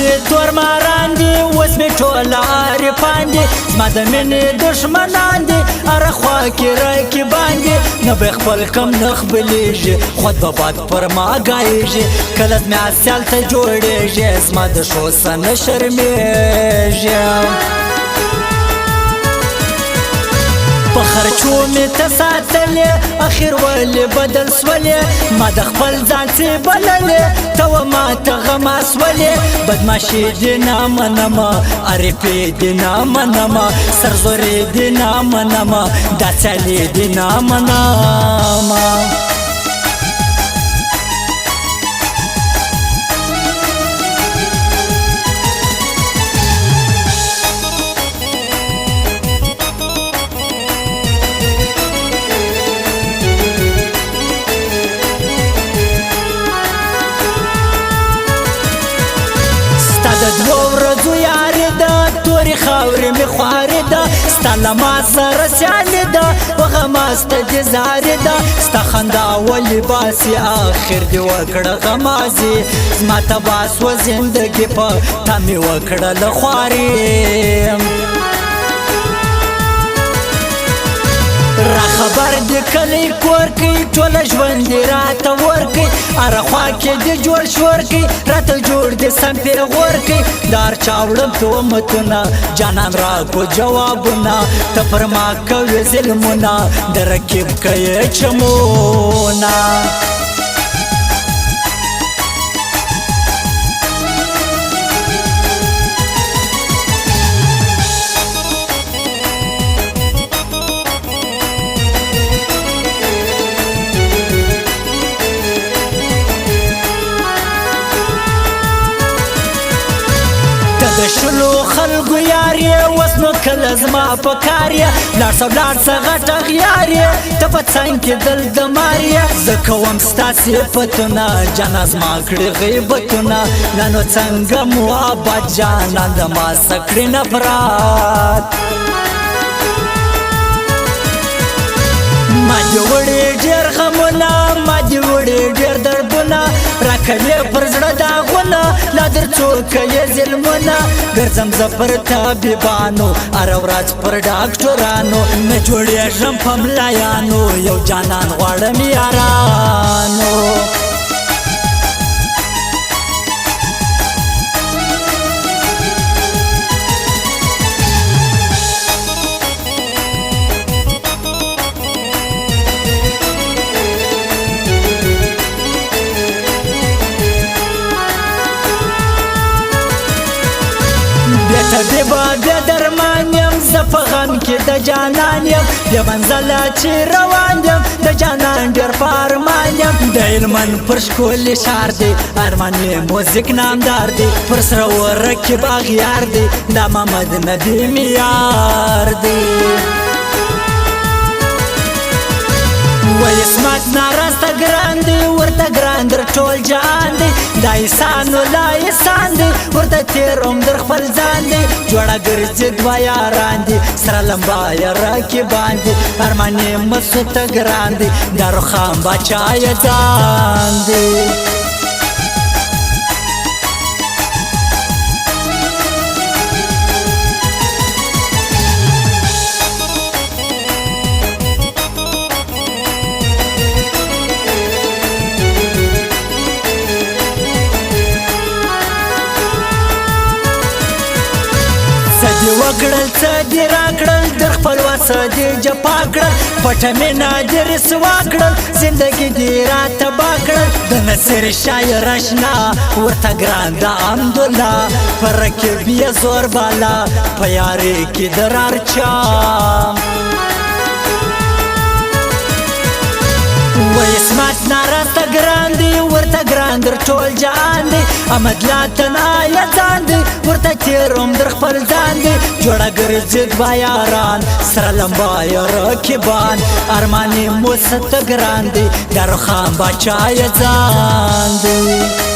دي تور ماران دي اوس مې ټول عارفان دي زما د مینې دشمنان دي هره خوا کې رقیبان دي نه به خپل کم نه خبلیږي خود به باد پر ما ګایږي کله مې اسیال ته جوړېږي زما د ښو څه نه شرمېږي په خرچو مې ته ساتلې اخر ولې بدل سولې ما د خپل ځان څه بللې ته و ما ته غماس ولې بدماشي دې نه منمه عارفې دې نه منمه سرزورې دې نه منمه دا څلې دې نه منمه د دوو ورځو یاري ده تورې خاورې مې خوارې ده ستا له ما سره سیالې ده په غماسته دې زارې ده ستا خندا ولې باسي آخر دې وکړه غمازي زما ته باس و زندګي په تا مې وکړه له خوارې را خبر دې کلی کور کوي ټوله ژوند دې راته ورکوي هره خوا کې دې جوړ شور کوي راته جوړ دې سم پیغور کوي د هر چا وړم تهمتونه جانان راکړو جوابونه ته پر ما کوې ظلمونه د رقیب کوې چمونه د شلو خلکو یار یې اوس نو کله زما په کار یې لاړ شه ولاړ شه غټه غیار یې ته په څنګ کې دل د مار یې زه کوم ستا صفتونه جانه زما کړي غیبتونه لا نو څنګه مو آباد جانان د ما څه کړي نفرات ما دې وړې ډېر غمونه ما دې وړې ډېر دردونه راکوې پر زړه داغونه لا در څو کوې ظلمونه ګرځم زه پر طبیبانو هره ورځ پر ډاکټرانو نه جوړېږم په ملایانو یو جانان غواړم یارانو طبیبه بیا درمان یم زه په غم کې د جانان یم بیا منزله چې روان یم د جانان ډېر په ارمان یم د هلمند پر ښکلي ښار دی ارمان یې موزیک نامدار دی پر سره ورکب اغیار دی دا محمد نبي معیار دی وای اسمت ناراسته ګران دی ورته ګران در ټول جهان دی دا احسان ولا احسان دی ورته تېر عمر خپل ځان دی جوړه ګرځي دوه یاران دي سره لمبا یې رقیبان دي ارمان یې مسته ګران دی دا رخام باچا یې ځان دی څه دې وکړل څه دې راکړل در خپل وسه دې جفا کړل پټه مینه دې رسوا کړل زندګي دې راتبا کړل د نصیر شاعر اشنا ورته ګران د حمدالله په رکب یې زور بالا په یارۍ کې درار چا وای اسمت ناراسته ګران دی ورته ګران در ټول جهان دی احمد لا تنا یې ځان دی ورته تېر عمر خپل ځان دی جوړه ګرځي دوه یاران سره لمبا یې رقیبان ارمان یې مسته ګران دی دا رخام باچا یې ځان دی